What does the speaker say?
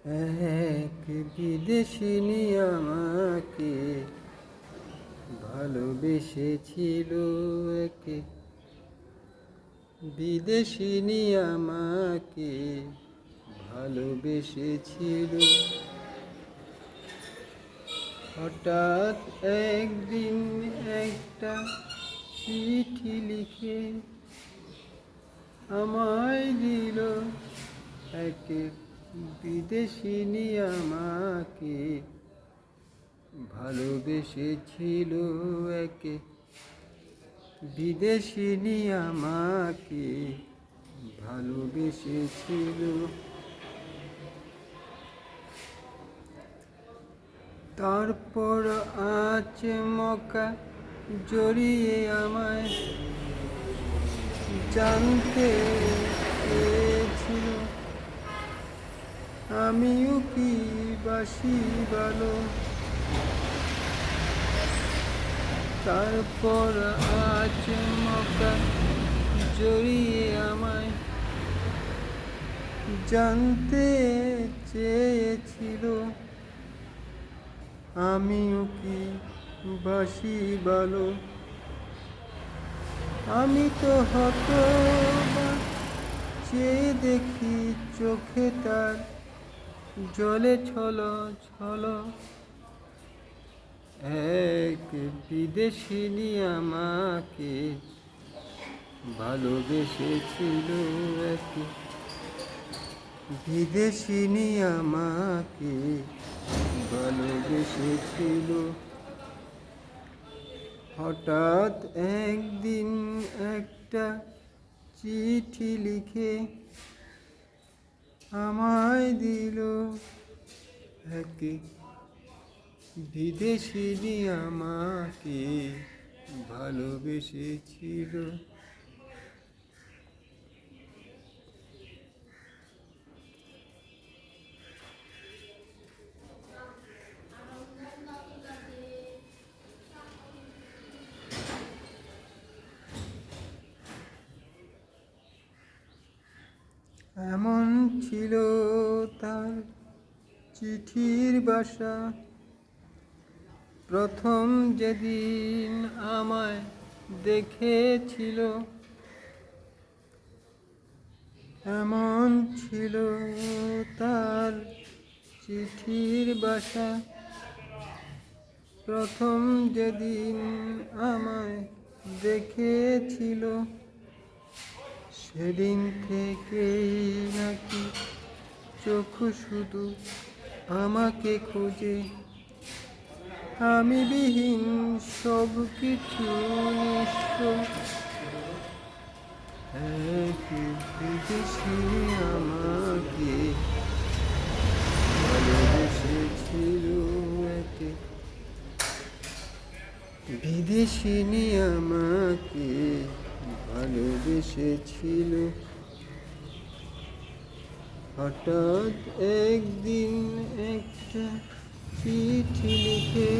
এক বিদেশিনী আমাকে ভালোবেসেছিল। এক বিদেশিনী আমাকে ভালোবেসেছিল। হঠাৎ একদিন একটা চিঠি লিখে আমায় দিল। এক বিদেশিনী আমাকে ভালোবেসেছিল। এক বিদেশিনী আমাকে ভালোবেসেছিল। তারপর আচমকা জড়িয়ে আমায় জানতে চেয়েছিল আমিও কি বাসি ভালো। তারপর আচমকা জড়িয়ে আমায় জানতে চেয়েছিল আমিও কি বাসি ভালো। আমি তো হতবাক, চেয়ে দেখি চোখে তার জলে ছলো ছলো। এক বিদেশিনী আমাকে ভালোবেসেছিল। এক বিদেশিনী আমাকে ভালোবেসেছিল। হঠাৎ একদিন একটা চিঠি লিখে আমায় দিল। এক বিদেশিনী আমাকে ভালোবেসেছিল। এমন ছিল তার চিঠির ভাষা। প্রথম যেদিন আমায় দেখেছিল, এমন ছিল তার চিঠির ভাষা। প্রথম যেদিন আমায় দেখেছিল, সেদিন থেকেই নাকি চোখ শুধু আমাকে খোঁজে। আমি বিহীন সব কিছু নিঃস্ব। এক বিদেশিনী আমাকে ভালোবেসেছিল। এক বিদেশিনী আমাকে ভালোবেসেছিল। হঠাৎ একদিন একটা চিঠি লিখে